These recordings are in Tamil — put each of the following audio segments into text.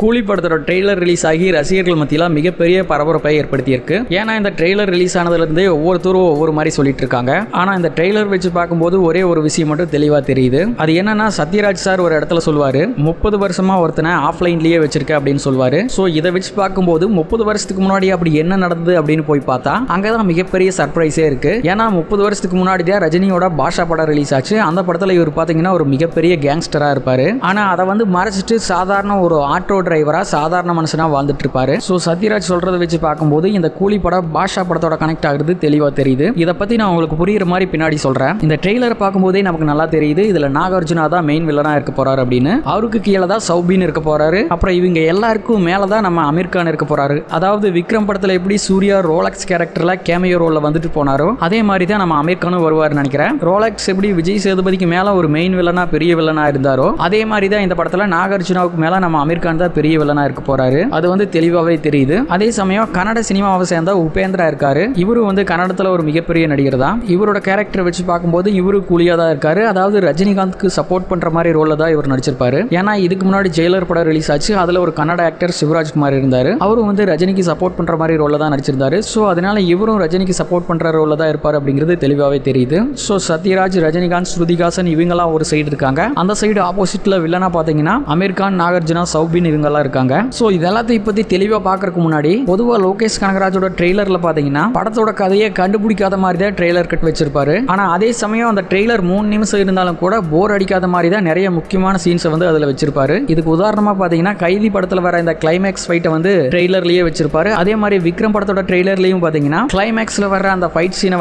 கூலி படத்தோட ட்ரெய்லர் ரிலீஸ் ஆகி ரசிகர்கள் மத்தியில் மிகப்பெரிய பரபரப்பை ஏற்படுத்தியிருக்கு. ஏன்னா இந்த ட்ரெய்லர் ரிலீஸ் ஆனதுலேருந்தே ஒவ்வொருத்தரும் ஒவ்வொரு மாதிரி சொல்லிட்டு இருக்காங்க. ஆனால் இந்த ட்ரெய்லர் வச்சு பார்க்கும்போது ஒரே ஒரு விஷயம் மட்டும் தெளிவாக தெரியுது. அது என்னன்னா, சத்யராஜ் சார் ஒரு இடத்துல சொல்லுவார், 30 வருஷமா ஒருத்தனை ஆஃப்லைன்லேயே வச்சிருக்க அப்படின்னு சொல்லுவார். ஸோ இதை வச்சு பார்க்கும்போது 30 வருஷத்துக்கு முன்னாடி அப்படி என்ன நடந்தது அப்படின்னு போய் பார்த்தா அங்கே தான் மிகப்பெரிய சர்ப்ரைஸே இருக்கு. ஏன்னா 30 வருஷத்துக்கு முன்னாடி தான் ரஜினியோட பாஷா படம் ரிலீஸ் ஆச்சு. அந்த படத்தில் இவர் பார்த்தீங்கன்னா ஒரு மிகப்பெரிய கேங்ஸ்டராக இருப்பார். ஆனால் அதை மறைச்சிட்டு சாதாரண ஒரு ஆட்டோ டிரைவரா சாதாரண மனுஷனா வாழ்ந்துட்டு இருப்பாரு. சோ சத்யராஜ் சொல்றதை வச்சு பார்க்கும்போது இந்த கூலி படம் பாஷா படத்தோட கனெக்ட் ஆகுறது தெளிவா தெரியுது. இதை பத்தி நான் உங்களுக்கு புரியுற மாதிரி பின்னாடி சொல்றேன். இந்த ட்ரெய்லரை பார்க்கும்போதே நமக்கு நல்லா தெரியுது, இதுல நாகார்ஜுனா தான் மெயின் வில்லனா இருக்க போறாரு அப்படின்னு. அவருக்கு கீழே தான் சௌபின் இருக்க போறாரு. அப்புறம் இவங்க எல்லாருக்கும் மேலதான் நம்ம அமீர் கான் இருக்க போறாரு. அதாவது விக்ரம் படத்துல எப்படி சூர்யா ரோலக்ஸ் கேரக்டர்ல கேமியோ ரோல்ல வந்துட்டு போனாரோ அதே மாதிரி தான் நம்ம அமீர் கானும் வருவார்னு நினைக்கிறேன். ரோலக்ஸ் எப்படி விஜய் சேதுபதிக்கு மேல ஒரு மெயின் வில்லனா பெரிய வில்லனா இருந்தாரோ அதே மாதிரி தான் இந்த படத்துல நாகார்ஜுனாவுக்கு மேல நம்ம அமீர் கான் தான் பெரிய வில்லனா இருக்க போறாரு. அது தெளிவாவே தெரியுது. அதே சமயம் கன்னட சினிமாவை சேர்ந்த உபேந்திரா இருக்காரு. இவரு கன்னடத்துல ஒரு மிகப்பெரிய நடிகர் தான். இவரோட கேரக்டர் வச்சு பார்க்கும்போது இவரு கூலியா தான் இருக்காரு. அதாவது ரஜினிகாந்த்க்கு சப்போர்ட் பண்ற மாதிரி ரோல்ல தான் இவர் நடிச்சிருப்பாரு. ஏன்னா இதுக்கு முன்னாடி ஜெயிலர் படம் ரிலீஸ் ஆச்சு. அதுல ஒரு கன்னட ஆக்டர் சிவராஜ்குமார் இருந்தாரு. அவரும் ரஜினிக்கு சப்போர்ட் பண்ற மாதிரி ரோல்ல தான் நடிச்சிருந்தாரு. சோ அதனால இவரும் ரஜினிக்கு சப்போர்ட் பண்ற ரோல்ல தான் இருப்பாரு அப்படிங்கிறது தெளிவாவே தெரியுது. சோ சத்யராஜ், ரஜினிகாந்த், ஸ்ருதிகாசன் இவங்கெல்லாம் ஒரு சைடு இருக்காங்க. அந்த சைடு ஆப்போசிட்ல வில்லனா பாத்தீங்கன்னா அமீர் கான், நாகார்ஜுனா, சௌபின் இவங்கெல்லாம் இருக்காங்க. சோ இதெல்லாத்தையும் பத்தி தெளிவா பார்க்கறதுக்கு முன்னாடி பொதுவா லோகேஷ் கனகராஜோட ட்ரெய்லர்ல பாத்தீங்கன்னா படத்தோட கதையை கண்டுபிடிக்காத மாதிரி தான் ட்ரெய்லர் கட் வச்சிருப்பாரு. ஆனா அதே சமயம் அந்த ட்ரெய்லர் 3 நிமிஷம் இருந்தாலும் கூட போர் அடிக்காத மாதிரி தான் நிறைய முக்கியமான சீன்ஸ் அதுல வச்சிருப்பாரு. இதுக்கு உதாரணமா பாத்தீங்கன்னா கைதி படத்துல வர இந்த கிளைமேக்ஸ் ஃபைட்டை ட்ரெய்லர்லயே வச்சிருப்பாரு. அதே மாதிரி விக்ரம் படத்தோட ட்ரெய்லர்லயும் பாத்தீங்கன்னா கிளைமேக்ஸ்ல வர அந்த ஃபைட் சீனை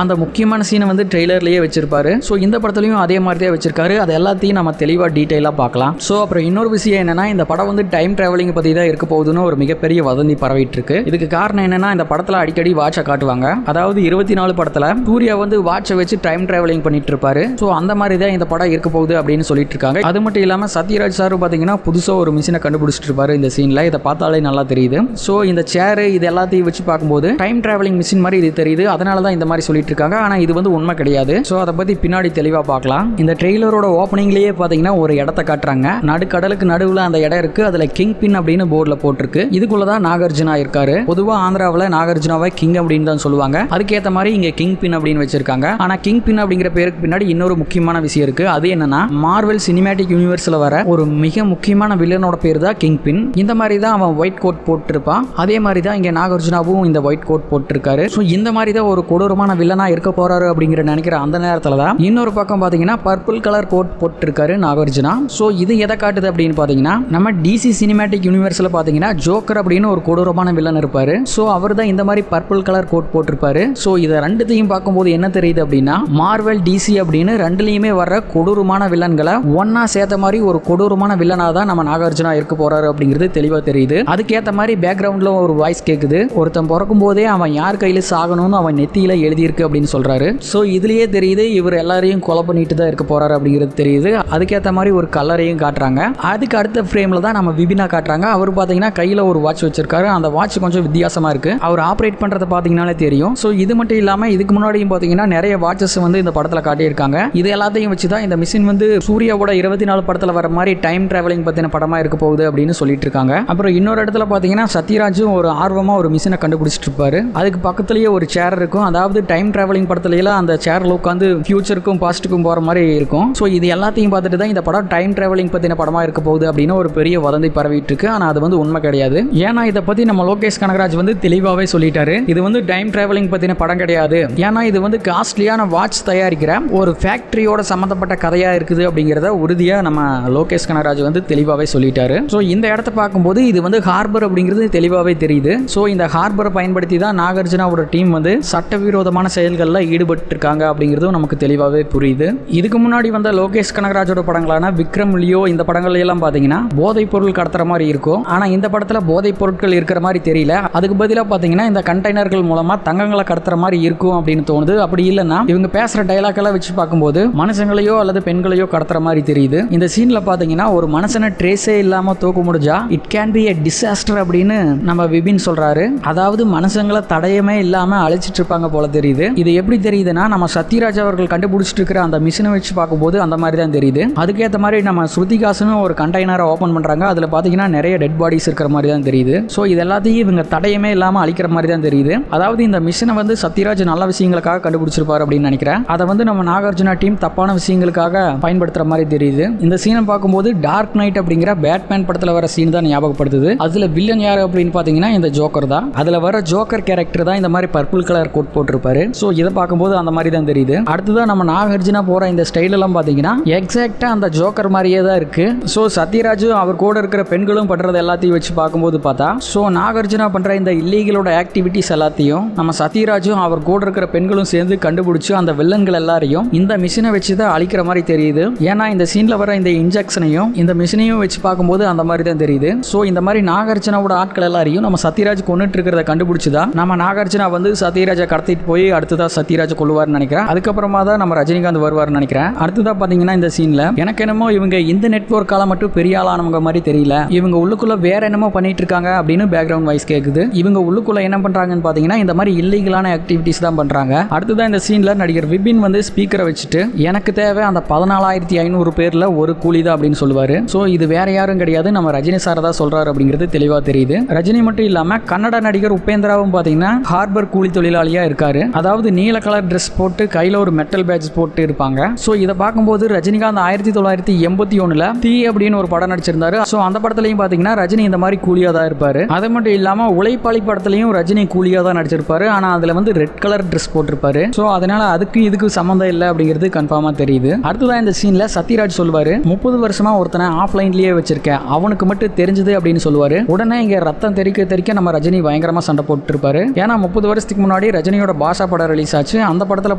அந்த முக்கியமான சீனை ட்ரெய்லர்லயே வச்சிருப்பாரு. சோ இந்த படத்துலயும் அதே மாதிரி தான் வச்சிருக்காரு. அது எல்லாத்தையும் நம்ம தெளிவா டீடைலா பார்க்கலாம். சோ அப்புறம் இன்னொரு விஷயம் என்னன்னா, இந்த படம் டைம் டிராவலிங் பத்தி தான் இருக்க போகுதுன்னு ஒரு மிகப்பெரிய வதந்தி பரவிட்டு இருக்கு. இதுக்கு காரணம் என்னன்னா, இந்த படத்துல அடிக்கடி வாட்சை காட்டுவாங்க. அதாவது 24 படத்துல சூர்யா வாட்சை வச்சு டைம் டிராவலிங் பண்ணிட்டு இருப்பாரு. சோ அந்த மாதிரி தான் இந்த படம் இருக்க போகுது அப்படின்னு சொல்லிட்டு இருக்காங்க. அது மட்டும் இல்லாம சத்யராஜ் சார் பாத்தீங்கன்னா புதுசா ஒரு மிஷினை கண்டுபிடிச்சிட்டு இருப்பாரு இந்த சீன்ல. இதை பார்த்தாலே நல்லா தெரியுது. சோ இந்த சேர் இது எல்லாத்தையும் வச்சு பார்க்கும்போது டைம் டிராவலிங் மிஷின் மாதிரி இது தெரியுது. அதனால தான் இந்த மாதிரி சொல்லிட்டு இருக்காங்க. ஆனா இது உண்மை கிடையாது. சோ அதை பத்தி பின்னாடி தெளிவா பார்க்கலாம். இந்த ட்ரெய்லரோட ஓப்பனிங்லயே பாத்தீங்கன்னா ஒரு இடத்தை காட்டுறாங்க. நடுக்கடலுக்கு நடுவுல அந்த இடம் இருக்கு. அதுல கிங் பின் அப்படின்னு போர்டுல போட்டிருக்கு. இதுக்குள்ளதான் நாகார்ஜுனா இருக்காரு. பொதுவா ஆந்திராவில் நாகார்ஜுனாவை கிங் அப்படின்னு தான் சொல்லுவாங்க. அதுக்கேற்ற மாதிரி இங்க கிங் பின் அப்படின்னு வச்சிருக்காங்க. ஆனா கிங் பின் அப்படிங்கிற பேருக்கு பின்னாடி இன்னொரு முக்கியமான விஷயம் இருக்கு. அது என்னன்னா, மார்வெல் சினிமேட்டிக் யூனிவர்ஸ்ல வர ஒரு மிக முக்கியமான வில்லனோட பேர் தான் கிங் பின். இந்த மாதிரி தான் அவன் ஒயிட் கோட் போட்டிருப்பான். அதே மாதிரி தான் இங்க நாகார்ஜுனாவும் இந்த ஒயிட் கோட் போட்டிருக்காரு. ஸோ இந்த மாதிரி தான் ஒரு கொடூரமான வில்லனா இருக்க போறாரு அப்படிங்கிற நினைக்கிற அந்த நேரத்தில் தான் இன்னொரு பக்கம் பாத்தீங்கன்னா பர்பிள் கலர் கோட் போட்டிருக்காரு நாகார்ஜுனா. ஸோ இது எதை காட்டுது அப்படின்னு பாத்தீங்கன்னா, நம்ம டிசி சினிமேட்டிக் யூனிவர்ஸ்ல பாத்தீங்கன்னா ஜோக்கர் அப்படின்னு ஒரு கொடூரமான வில்லன் இருப்பாரு. சோ அவர் தான் இந்த மாதிரி பர்பிள் கலர் கோட் போட்டிருப்பாரு. சோ இத ரெண்டுத்தையும் பார்க்கும்போது என்ன தெரியுது அப்படின்னா, மார்வெல், டிசி அப்படின்னு ரெண்டுலயுமே வர்ற கொடூரமான வில்லன்களை ஒன்னா சேர்த்த மாதிரி ஒரு கொடூரமான வில்லனா தான் நம்ம நாகார்ஜுனா இருக்க போறாரு அப்படிங்கிறது தெளிவா தெரியுது. அதுக்கேற்ற மாதிரி பேக்ரவுண்ட்ல ஒரு வாய்ஸ் கேக்குது. ஒருத்தன் பிறக்கும் போதே அவன் யார் கையில சாகணும்னு அவன் நெத்தியில எழுதியிருக்கு அப்படின்னு சொல்றாரு. சோ இதுலயே தெரியுது இவர் எல்லாரையும் கொலை பண்ணிட்டு தான் இருக்க போறாரு அப்படிங்கிறது தெரியுது. அதுக்கேற்ற மாதிரி ஒரு கலரையும் காட்டுறாங்க. அதுக்கு அடுத்த ஃப்ரேம்ல தான் நம்ம விபினா காட்டுறாங்க. அவர் பாத்தீங்கன்னா கையில ஒரு வாட்ச் வச்சிருக்காரு. அந்த வாட்ச் கொஞ்சம் வித்தியாசமா இருக்கு. அவர் ஆப்ரேட் பண்றத பாத்தீங்கன்னாலே தெரியும். சோ இது மட்டும் இல்லாம இதுக்கு முன்னாடியும் பாத்தீங்கன்னா நிறைய வாட்சஸ் இந்த படத்துல காட்டியிருக்காங்க. இது எல்லாத்தையும் வச்சுதான் இந்த மிஷின் சூர்யாவோட 24 படத்துல வர மாதிரி டைம் டிராவலிங் பத்தின படமா இருக்க போகுது அப்படின்னு சொல்லிட்டு இருக்காங்க. அப்புறம் இன்னொரு இடத்துல பாத்தீங்கன்னா சத்யராஜும் ஒரு ஆர்வமா ஒரு மிஷினை கண்டுபிடிச்சிட்டு இருப்பாரு. அதுக்கு பக்கத்துலயே ஒரு சேர் இருக்கும். அதாவது டைம் டிராவலிங் படத்துல எல்லாம் அந்த சேர்ல உட்காந்து ஃபியூச்சருக்கும் பாஸ்டுக்கும் போற மாதிரி இருக்கும். சோ இது எல்லாத்தையும் பார்த்துட்டு தான் இந்த படம் டைம் டிராவலிங் பத்தின படமா இருக்க போகுது அப்படின்னு ஒரு பெரிய வதந்தி பரவிட்டு இருக்கு. ஆனா அது உண்மை கிடையாது. ஏன்னா இதை பத்தி நம்ம லோகேஷ் கனகராஜ் தெளிவாவே சொல்லிட்டாரு. இது டைம் டிராவலிங் பத்தின படம் கிடையாது. ஏன்னா இது காஸ்ட்லியான வாட்ச் தயாரிக்கிற ஒரு ஃபேக்டரியோட சம்பந்தப்பட்ட கதையா இருக்குது அப்படிங்கறத உறுதியா நம்ம லோகேஷ் கனகராஜ் தெளிவாவே சொல்லிட்டாரு. சோ இந்த இடத்தை பார்க்கும்போது இது ஹார்பர் அப்படிங்கிறது தெளிவாவே தெரியுது. சோ இந்த ஹார்பரை பயன்படுத்தி தான் நாகார்ஜுனாவோட டீம் சட்டவிரோதமான செயல்கள்ல ஈடுபட்டு இருக்காங்க அப்படிங்கிறதும் நமக்கு தெளிவாவே புரியுது. இதுக்கு முன்னாடி வந்த லோகேஷ் கனகராஜோட படங்களான விக்ரம், லியோ இந்த படங்கள் எல்லாம் பாத்தீங்கன்னா போதைப் பொருள் கடத்துற மாதிரி இருக்கும். ஆனா இந்த படத்துல போதைப் பொருட்கள் இருக்கிற மாதிரி தெரியல. அதுக்கு பதிலாக பாத்தீங்கன்னா இந்த கண்டெய்னர்கள் மூலமா தங்கங்களை கடத்துற மாதிரி இருக்கும் அப்படின்னு தோணுது. அப்படி இல்லைன்னா இவங்க பேசுற டயலாக் எல்லாம் வச்சு பார்க்கும்போது மனுஷங்களையோ அல்லது பெண்களையோ கடத்துற மாதிரி தெரியுது. இந்த சீன்ல பாத்தீங்கன்னா ஒரு மனுஷனை ட்ரேஸே இல்லாம தூக்க முடிஞ்சா it can be a disaster அப்படின்னு நம்ம விபின் சொல்றாரு. அதாவது மனுஷங்களை தடயமே இல்லாம அழைச்சிட்டு இருப்பாங்க போல தெரியுது. இது எப்படி தெரியுதுன்னா, நம்ம சத்யராஜ் அவர்கள் கண்டுபிடிச்சிட்டு இருக்கிற அந்த மிஷினை வச்சு பார்க்கும்போது அந்த மாதிரி தான் தெரியுது. அதுக்கேற்ற மாதிரி நம்ம ஸ்ருதிகாசனும் ஒரு கண்டெய்னரை ஓபன் பண்றாங்க. அதில் பார்த்தீங்கன்னா நிறைய டெட் பாடிஸ் இருக்கிற மாதிரி தான் தெரியுது. ஸோ இது எல்லாத்தையும் இவங்க தடையமே இல்லாமல் அழிக்கிற மாதிரி தான் தெரியுது. அதாவது இந்த மிஷினை வந்து சத்யராஜ் நல்ல விஷயங்களுக்காக கண்டுபிடிச்சிருப்பாரு அப்படின்னு நினைக்கிறேன். அதை வந்து நம்ம நாகார்ஜுனா டீம் தப்பான விஷயங்களுக்காக பயன்படுத்துற மாதிரி தெரியுது. இந்த சீனை பார்க்கும்போது டார்க் நைட் அப்படிங்கிற பேட்மேன் படத்தில் வர சீன் தான் ஞாபகப்படுத்துது. அதுல வில்லன் யாரு அப்படின்னு பார்த்தீங்கன்னா இந்த ஜோக்கர் தான். அதுல வர ஜோக்கர் கேரக்டர் தான் இந்த மாதிரி பர்பிள் கலர் கோட் போட்டிருப்பாரு. ஸோ இதை பார்க்கும்போது அந்த மாதிரி தான் தெரியுது. அடுத்ததான் நம்ம நாகார்ஜுனா போற இந்த ஸ்டைல் எல்லாம் பார்த்தீங்கன்னா எக்ஸாக்டா அந்த ஜோக்கர் மாதிரியே தான் இருக்கு. ஸோ சத்யராஜ் அவர் கூட இருக்கிற பெண்களும் பண்றது எல்லாத்தையும் வச்சு பார்க்கும்போது பார்த்தா ஸோ நாகார்ஜுனா பண்ற இந்த இல்லீகலோட ஆக்டிவிட்டிஸ் எல்லாத்தையும் நம்ம சத்யராஜும் அவர் கூட இருக்கிற பெண்களும் சேர்ந்து கண்டுபிடிச்சு அந்த வில்லன்கள் எல்லாரையும் இந்த மிஷினை வச்சு தான் அழிக்கிற மாதிரி தெரியுது. ஏன்னா இந்த சீன்ல வர இந்த இன்ஜெக்ஷனையும் இந்த மிஷினையும் வச்சு பார்க்கும்போது அந்த மாதிரி தான் தெரியுது. ஸோ இந்த மாதிரி நாகார்ஜுனாவோட ஆட்கள் எல்லாரையும் நம்ம சத்யராஜ் கொண்டுட்டு இருக்கிறத கண்டுபிடிச்சுதான் நம்ம நாகார்ஜுனா வந்து சத்யராஜை கடத்திட்டு போய் அடுத்ததா சத்யராஜ் கொள்ளுவார்னு நினைக்கிறேன். அதுக்கப்புறமா தான் நம்ம ரஜினிகாந்த் வருவார்னு நினைக்கிறேன். அடுத்ததா பாத்தீங்கன்னா இந்த சீன்ல எனக்கு என்னமோ இவங்க இந்த நெட்வொர்க்கால மட்டும் பெரிய ஆளானவங்க மாதிரி தெரியல. இவங்க உள்ளுக்குள்ள வேற என்னமோ பண்ணிட்டு இருக்காங்க அப்படின்னு பேக்ரவுண்ட் வாய்ஸ் கேக்குது. இவங்க உள்ளுக்குள்ள என்ன பண்றாங்கன்னு பாத்தீங்கன்னா இந்த மாதிரி இல்லீகலான ஆக்டிவிட்டிஸ் தான் பண்றாங்க. அடுத்ததான் இந்த சீன்ல நடிகர் விபின் வந்து ஸ்பீக்கரை வச்சுட்டு எனக்கு தேவை அந்த 14,500 பேர்ல ஒரு கூலி தான் அப்படின்னு சொல்லுவாரு. ஸோ இது வேற யாரும் கிடையாது, நம்ம ரஜினி சார் தான் சொல்றாரு அப்படிங்கிறது தெளிவா தெரியுது. ரஜினி மட்டும் இல்லாம கன்னட நடிகர் உபேந்திராவும் பாத்தீங்கன்னா ஹார்பர் கூலி தொழிலாளியா இருக்காரு. அதாவது நீல கலர் ட்ரெஸ் போட்டு கையில ஒரு மெட்டல் பேட்ச் போட்டு இருப்பாங்க. ஸோ இதை பார்க்கும்போது ரஜினிகாந்த் 1981 தீ அப்படின்னு ஒரு படம் நடிச்சிருந்தாரு. ஸோ அந்த படத்துலையும் பாத்தீங்கன்னா ரஜினி இந்த மாதிரி கூலியா தான் இருப்பாரு. அது மட்டும் இல்லாம உழைப்பாளி படத்துலையும் ரஜினி கூலியா தான் நடிச்சிருப்பாரு. ஆனா அதுல வந்து ரெட் கலர் ட்ரெஸ் போட்டிருப்பாரு. ஸோ அதனால அதுக்கு இதுக்கு சம்மந்தம் இல்லை அப்படிங்கிறது கன்ஃபார்மா தெரியுது. அடுத்ததான் இந்த சீன்ல சத்யராஜ் சொல்லுவாரு 30 வருஷமா ஒருத்தனை ஆஃப்லைன்லயே வச்சிருக்கேன், அவனுக்கு மட்டும் தெரிஞ்சது அப்படின்னு சொல்லுவாரு. உடனே இங்க ரத்தம் தெறிக்க தெறிக்க நம்ம ரஜினி பயங்கரமா சண்டை போட்டு இருப்பாரு. ஏன்னா 30 வருஷத்துக்கு முன்னாடி ரஜினியோட பாஷா படம் ரிலீஸ் ஆச்சு. அந்த படத்துல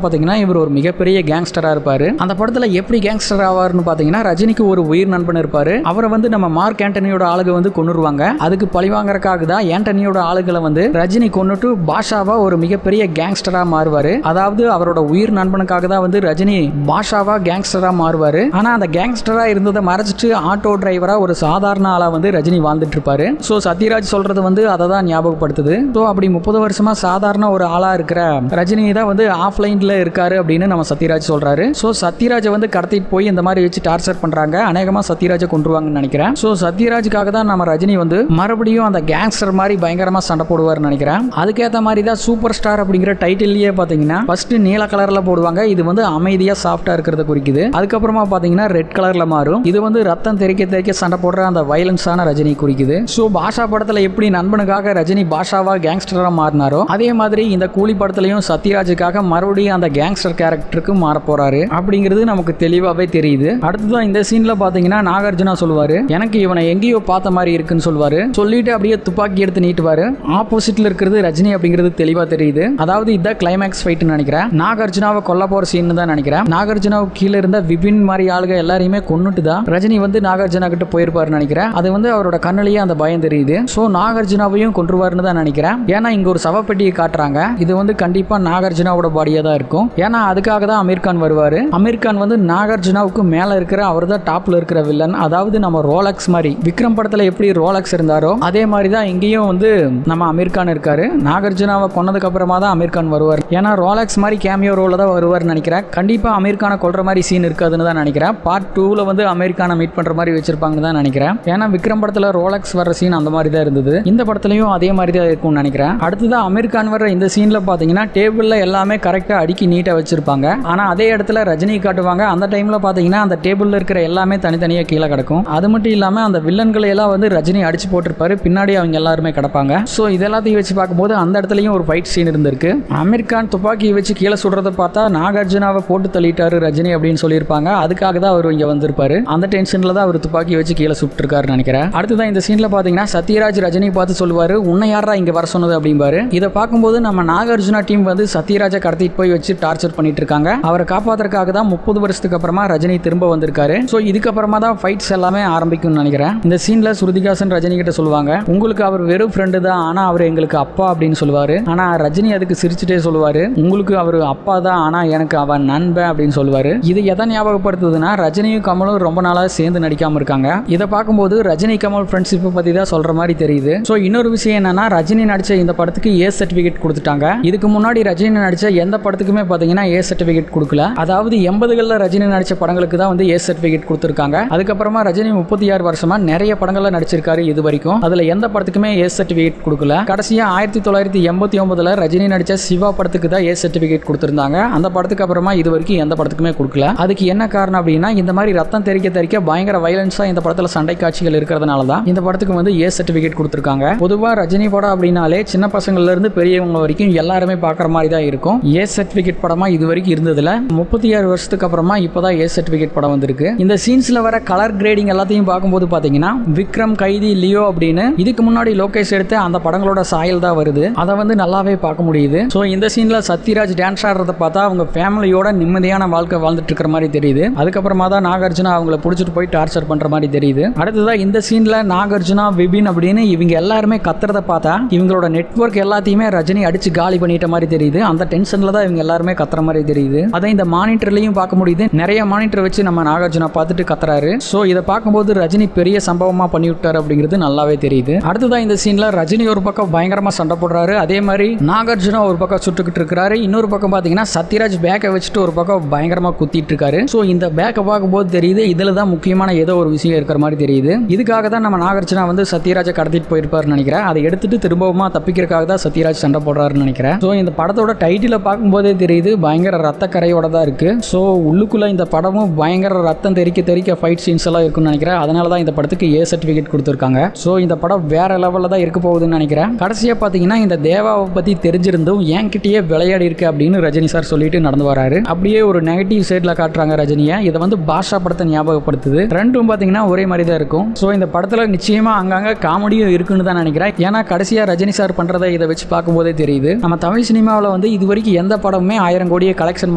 பாத்தீங்கன்னா இவர் ஒரு மிகப்பெரிய கேங்ஸ்டரா இருப்பாரு. அந்த படத்துல எப்படி கேங்ஸ்டர் ஆவார்னு பாத்தீங்கன்னா ரஜினிக்கு ஒரு உயிர் நண்பன் இருப்பாரு. அவரை வந்து நம்ம மார்க் ஆண்டனியோட ஆளுக வந்து கொன்னுருவாங்க. அதுக்கு பழிவாங்கறதுக்காக தான் ஆண்டனியோட ஆளுகளை வந்து ரஜினி கொன்னுட்டு பாஷாவா ஒரு மிகப்பெரிய கேங்ஸ்டரா மாறுவாரு. அதாவது அவரோட உயிர் நண்பனுக்காக தான் வந்து ரஜினி பாஷாவா கேங்ஸ்டரா மாறுவாரு. ஆனா அந்த கேங்ஸ்டரா இருந்ததை மறைச்சிட்டு ஆட்டோ டிரைவரா ஒரு சாதாரண ஆளா வந்து ரஜினி வாழ்ந்துட்டு இருப்பாரு. சோ சத்யராஜ் சொல்றது வந்து அதை தான் ஞாபகப்படுத்துது. ஸோ அப்படி 30 வருஷமா சாதாரண ஒரு ஆளா இருக்கிற ரஜினி தான் வந்து ஆஃப்லைன்ல இருக்காரு அப்படின்னு நம்ம சத்யராஜ் சொல்றாரு. ஸோ சத்யராஜை வந்து கடத்திட்டு போய் இந்த மாதிரி வச்சு டார்ச்சர் பண்றாங்க. அநேகமா சத்யராஜை கொண்டுருவாங்கன்னு நினைக்கிறேன். ஸோ சத்யராஜுக்காக தான் நம்ம ரஜினி வந்து மறுபடியும் அந்த கேங்ஸ்டர் மாதிரி பயங்கரமா சண்டை போடுவார்னு நினைக்கிறேன். அதுக்கேற்ற மாதிரி தான் சூப்பர் ஸ்டார் அப்படிங்கிற டைட்டில்லையே பாத்தீங்கன்னா ஃபர்ஸ்ட் நீல கலர்ல போடுவாங்க. இது வந்து அமைதியா சாஃப்டா இருக்கிறத குறிக்குது. அதுக்கப்புறமா பாத்தீங்கன்னா ரெட் கலர்ல மாறும். இது வந்து ரத்தம் தெறிக்க தெறிக்க சண்டை போடுற அந்த வயலன்ஸான ரஜினி குறிக்குது. ஸோ பாஷா படத்துல எப்படி நண்பனுக்காக ரஜினி பாஷாவா கேங்ஸ்டரா மாறினாரோ அதே மாதிரி இந்த கூலி படத்துலயும் சத்யராஜுக்காக மறுபடியும் அந்த கேங்ஸ்டர் கேரக்டருக்கு மாற போறாரு அப்படிங்கிறது நமக்கு தெளிவாவே தெரியுது. அடுத்ததான் இந்த சீன்ல பாத்தீங்கன்னா நாகார்ஜுனா சொல்லுவாரு எனக்கு இவனை எங்கேயோ பார்த்த மாதிரி இருக்குன்னு சொல்லுவாரு. சொல்லிட்டு அப்படியே துப்பாக்கி எடுத்து நீட்டுவாரு. ஆப்போசிட்ல இருக்கிறது ரஜினி அப்படிங்கிறது தெளிவா தெரியுது. அதாவது இதான் கிளைமேக்ஸ் ஃபைட்னு நினைக்கிறேன். நாகார்ஜுனாவை கொல்ல போற சீன் தான் நினைக்கிறேன். நாகார்ஜுனாவுக்கு கீழே இருந்த விபின் மாதிரி ஆளுக எல்லாரையுமே கொன்னுட்டு தான் ரஜினி வந்து நாகார்ஜுனா கிட்ட போயிருப்பாரு நினைக்கிறேன். அது வந்து அவரோட கண்ணிலேயே அந்த பயம் தெரியுது. சோ நாகார்ஜுனாவையும் கொன்றுவாருன்னு தான் நினைக்கிறேன். ஏன்னா இங்க ஒரு சவப்பெட்டியை காட்டுறாங்க. இது வந்து கண்டிப்பா நாகார்ஜுனாவோட பாடியா தான் இருக்கும். ஏன்னா அதுக்காக தான் அமீர் கான் வருவாரு. அமீர் கான் வந்து நாகார்ஜுனாவுக்கு மேல இருக்கிற அவர் தான் டாப்ல இருக்கிற வில்லன். அதாவது நம்ம ரோலக்ஸ் மாதிரி விக்ரம் படத்துல எப்படி ரோலக்ஸ் இருந்தாரோ அதே மாதிரி தான் இங்கேயும் வந்து நம்ம அமீர் கான் இருக்காரு. நாகார்ஜுனாவை கொன்னதுக்கு அப்புறமா தான் அமீர் கான் வருவார். ஏன்னா ரோலக்ஸ் மாதிரி கேமியோ ரோல தான் வருவார்னு நினைக்கிறேன். கண்டிப்பா அமீர் கானை கொல்ற மாதிரி சீன் இருக்காதுன்னு தான் நினைக்கிறேன். பார்ட் 2ல வந்து அமீர் கானை மீட் பண்ற மாதிரி வச்சிருப்பாங்கன்னு தான் நினைக்கிறேன். ஏன்னா விக்ரம் படத்துல ரோலக்ஸ் வர சீன் அந்த மாதிரி தான் இருந்தது. இந்த படத்துலயும் அதே மாதிரி தான் இருக்கும்னு நினைக்கிறேன். அடுத்ததான் அமீர் கான் வர இந்த சீன்ல பாத்தீங்கன்னா டேபிள்ல எல்லாமே கரெக்டா அடுக்கி நீட்டா வச்சிருப்பாங்க. ஆனா அதே இடத்துல ரஜினி காட்டுவாங்க. அந்த டைம்ல பாத்தீங்கன்னா அந்த டேபிள்ல இருக்கிற எல்லாமே தனித்தனியா கீழே கிடக்கும். அது மட்டும் இல்லாம அந்த வில்லன்களை எல்லாம் வந்து ரஜினி அடிச்சு போட்டிருப்பாரு. பின்னாடி அவங்க எல்லாருமே கிடப்பாங்க. சோ இதெல்லாத்தையும் வச்சு பார்க்கும்போது அந்த இடத்துலயும் ஒரு ஃபைட் சீன் இருந்திருக்கு. அமீர் கான் துப்பாக்கி வச்சு கீழே சுடுறத பார்த்தா நாகார்ஜுனாவை போட்டு தள்ளிட்டாரு ரஜினி அப்படின்னு சொல்லியிருப்பாங்க. அதுக்காக தான் அவர் இங்க வந்திருப்பாரு. அந்த டென்ஷன்ல தான் அவர் துப்பாக்கி வச்சு கீழே சுட்டுருக்காரு நினைக்கிறேன். அடுத்ததான் இந்த சீன்ல பாத்தீங்கன்னா சத்யராஜ் ரஜினி பார்த்து சொல்லுவாரு உன்னை யாரா இங்க வர சொன்னது அப்படிம்பாரு. இதை பார்க்கும்போது நம்ம நாகார்ஜுனா டீம் வந்து சத்யராஜை கடத்திட்டு போய் வச்சு டார்ச்சர் பண்ணிட்டு இருக்காங்க. அவரை காப்பாத்துறதுக்காக தான் 30 வருஷத்துக்கு அப்புறமா ரஜினி திரும்ப வந்திருக்காரு. சோ இதுக்கப்புறமா தான் ஃபைட்ஸ் எல்லாமே ஆரம்பிக்கும்னு நினைக்கிறேன். இந்த சீன்ல ஸ்ருதிகாசன் ரஜினி கிட்ட சொல்லுவாங்க உங்களுக்கு அவர் வெறும் ஃப்ரெண்டு தான், ஆனா அவர் எங்களுக்கு அப்பா அப்படின்னு சொல்லுவாரு. ஆனா ரஜினி அதுக்கு சிரிச்சுட்டே சொல்லுவாரு உங்களுக்கு அவர் அப்பா தான், ஆனா எனக்கு அவன் நண்பன் அப்படின்னு சொல்லுவாரு. இது எதை ஞாபகப்படுத்துதுன்னா ரஜினியும் கமலும் ரொம்ப நாளா சேர்ந்து நடிக்காம இருக்காங்க. இதை பார்க்கும்போது ரஜினி கமல் ஃப்ரெண்ட்ஷிப் பத்தி தான் சொல்ற மாதிரி தெரியுது. சோ இன்னொரு விஷயம் என்னன்னா ரஜினி நடிச்ச இந்த படத்துக்கு ஏ சர்டிபிகேட் கொடுத்துட்டாங்க. இதுக்கு முன்னாடி ரஜினி நடிச்ச எந்த படத்துக்குமே பாத்தீங்கன்னா ஏ சர்டிபிகேட் கொடுக்கல. அதாவது 80களில் ரஜினி நடிச்ச படங்களுக்கு தான் வந்து ஏ சர்டிபிகேட் கொடுத்துருக்காங்க. அதுக்கப்புறமா ரஜினி 36 வருஷமா வருஷமா நிறைய படங்கள்ல நடிச்சிருக்காரு இது வரைக்கும். அதுல எந்த படத்துக்குமே ஏ சர்டிபிகேட் கொடுக்கல. கடைசியா 1989 ரஜினி நடிச்ச சிவா படத்துக்கு தான் ஏ சர்டிபிகேட் கொடுத்திருந்தாங்க. அந்த படத்துக்கு அப்புறமா இது வரைக்கும் எந்த படத்துக்குமே கொடுக்கல. அதுக்கு என்ன காரணம் அப்படின்னா இந்த மாதிரி ரத்தம் தெறிக்க பயங்கர வயலன்ஸா இந்த படத்துல சண்டை காட்சிகள் இருக்கிறதுனால தான் இந்த படத்துக்கு வந்து ஏ சர்டிபிகேட் கொடுத்திருக்காங்க. பொதுவா ரஜினி படம் அப்படின்னாலே சின்ன பசங்கள்ல இருந்து பெரியவங்க வரைக்கும் எல்லாருமே பாக்குற மாதிரி தான் இருக்கும். ஏ சர்டிபிகேட் படமா இது வரைக்கும் இருந்ததுல 36 வருஷத்துக்கு அப்புறமா இப்பதான் ஏ சர்டிபிகேட் படம் வந்திருக்கு. இந்த சீன்ஸ்ல வர கலர் கிரேடிங் எல்லாத்தையும் பார்க்கும்போது பாத்தீங்கன்னா விக்ரம், கைதி, லியோ அப்படின்னு இதுக்கு முன்னாடி லோகேஷ் எடுத்த அந்த படங்களோட சாயல் தான் வருது. அதை வந்து நல்லாவே பார்க்க முடியுது. ஸோ இந்த சீன்ல சத்யராஜ் டான்ஸ் ஆடுறத பார்த்தா அவங்க ஃபேமிலியோட நிம்மதியான வாழ்க்கை வாழ்ந்துட்டு இருக்கிற மாதிரி தெரியுது. அதுக்கப்புறமா தான் நாகார்ஜுனா அவங்கள பிடிச்சிட்டு போய் டார்ச்சர் பண்ற மாதிரி தெரியுது. அடுத்ததான் இந்த சீன்ல நாகார்ஜுனா, விபின் அப்படின்னு இவங்க எல்லாருமே கத்துறத பார்த்தா இவங்களோட நெட்வொர்க் எல்லாத்தையுமே ரஜினி அடிச்சு காலி பண்ணிட்ட மாதிரி தெரியுது. அந்த டென்ஷன்ல தான் இவங்க எல்லாருமே கத்துற மாதிரி தெரியுது. அதை இந்த மானிட்டர்லயும் பார்க்க முடியுது. நிறைய மானிட்டர் வச்சு நம்ம நாகார்ஜுனா பார்த்துட்டு கத்துறாரு. ஸோ இதை பார்க்கும்போது ரஜினி பெரிய சம்பவமா பண்ணி விட்டாரு அப்படிங்கிறது நல்லாவே தெரியுது. அடுத்ததான் இந்த சீன்ல ரஜினி ஒரு பக்கம் பயங்கரமா சண்டை போடுறாரு. அதே மாதிரி நாகார்ஜுனா ஒரு பக்கம் சுட்டுக்கிட்டு இருக்காரு. இன்னொரு பக்கம் பாத்தீங்கன்னா சத்யராஜ் பேக்கை வச்சுட்டு ஒரு பக்கம் பயங்கரமா குத்திட்டு இருக்காரு. ஸோ இந்த பேக்கை பார்க்கும்போது தெரியுது இதுல தான் முக்கியமான ஏதோ ஒரு விஷயம் இருக்கிற மாதிரி தெரியுது. இதுக்காக தான் நம்ம நாகார்ஜுனா வந்து சத்யராஜை கடத்திட்டு போயிருப்பாருன்னு நினைக்கிறேன். அதை எடுத்துட்டு திரும்பவுமா தப்பிக்கிறதுக்காக தான் சத்யராஜ் சண்டை போடுறாருன்னு நினைக்கிறேன். ஸோ இந்த படத்தோட டைட்டில பார்க்கும்போதே தெரியுது பயங்கர ரத்த கரையோட தான் இருக்கு. ஸோ உள்ளுக்குள்ள இந்த படமும் பயங்கர ரத்தம் தெறிக்க ஃபைட் சீன்ஸ் எல்லாம் இருக்குன்னு நினைக்கிறேன். அதனால தான் இந்த படத்துக்கு ஏ சர்டிபிகேட் கொடுத்துருக்காங்க. ஸோ இந்த படம் வேற லெவலில் தான் இருக்க போகுதுன்னு நினைக்கிறேன். கடைசியா பார்த்தீங்கன்னா இந்த தேவாவை பத்தி தெரிஞ்சிருந்தும் என்கிட்டயே விளையாடி இருக்கு அப்படின்னு ரஜினி சார் சொல்லிட்டு நடந்து வராரு. அப்படியே ஒரு நெகட்டிவ் சைட்ல காட்டுறாங்க ரஜினியை. இதை வந்து பாஷா படத்தை ஞாபகப்படுத்துது. ரெண்டும் பார்த்தீங்கன்னா ஒரே மாதிரி தான் இருக்கும். ஸோ இந்த படத்துல நிச்சயமா அங்கங்க காமெடியும் இருக்குன்னு தான் நினைக்கிறேன். ஏன்னா கடைசியா ரஜினி சார் பண்றதை இதை வச்சு பார்க்கும்போதே தெரியுது. நம்ம தமிழ் சினிமாவில் வந்து இது வரைக்கும் எந்த படமுமே 1000 கோடியை கலெக்ஷன்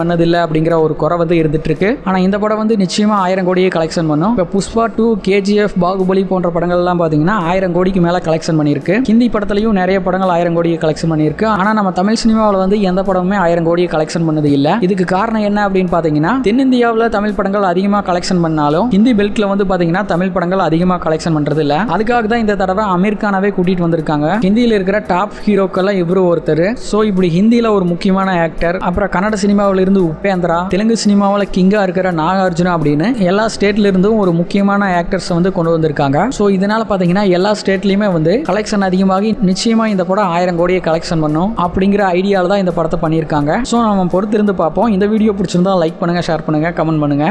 பண்ணதில்லை அப்படிங்கிற ஒரு குறை வந்து இருந்துட்டு இருக்கு. ஆனா இந்த படம் வந்து நிச்சயமா 1000 கோடியை கலெக்ஷன் பண்ணும். இப்போ புஷ்பா 2, KGF, பாகுபலி போன்ற படங்கள் எல்லாம் பாத்தீங்கன்னா 1000 கோடிக்கு மேல கலெக்ஷன் பண்ணிருக்கு. ஹிந்தி படத்திலையும் நிறைய படங்கள் 1000 கோடியை கலெக்ஷன் பண்ணிருக்கு. ஆனா நம்ம தமிழ் சினிமாவில் வந்து எந்த படமுமே 1000 கோடியை கலெக்ஷன் பண்ணது இல்ல. இதுக்கு காரணம் என்ன அப்படின்னு பாத்தீங்கன்னா தென்னிந்தியாவில் தமிழ் படங்கள் அதிகமா கலெக்ஷன் பண்ணாலும் ஹிந்தி பெல்ட்ல வந்து பாத்தீங்கன்னா தமிழ் படங்கள் அதிகமா கலெக்ஷன் பண்றது இல்ல. அதுக்காக தான் இந்த தடவை அமீர் கானாவே கூட்டிட்டு வந்திருக்காங்க. ஹிந்தியில இருக்கிற டாப் ஹீரோக்கள் இவரு ஒருத்தர். சோ இப்படி ஹிந்தியில ஒரு முக்கியமான ஆக்டர், அப்புறம் கன்னட சினிமாவில இருந்து உபேந்திரா, தெலுங்கு சினிமாவில் கிங்கா இருக்கிற நாகார்ஜுனா அப்படின்னு எல்லா ஸ்டேட்ல இருந்தும் ஒரு முக்கியமான ஆக்டர்ஸ் வந்து கொண்டு வந்திருக்காங்க. சோ இதனால பாத்தீங்கன்னா எல்லா ஸ்டேட்லயுமே வந்து கலெக்ஷன் அதிகமாகி நிச்சயமா இந்த படம் 1000 கோடியை கலெக்ஷன் பண்ணும் அப்படிங்கிற ஐடியால தான் இந்த படத்தை பண்ணியிருக்காங்க. சோ நம்ம பொறுத்திருந்து பார்ப்போம். இந்த வீடியோ பிடிச்சிருந்தா லைக் பண்ணுங்க, ஷேர் பண்ணுங்க, கமெண்ட் பண்ணுங்க.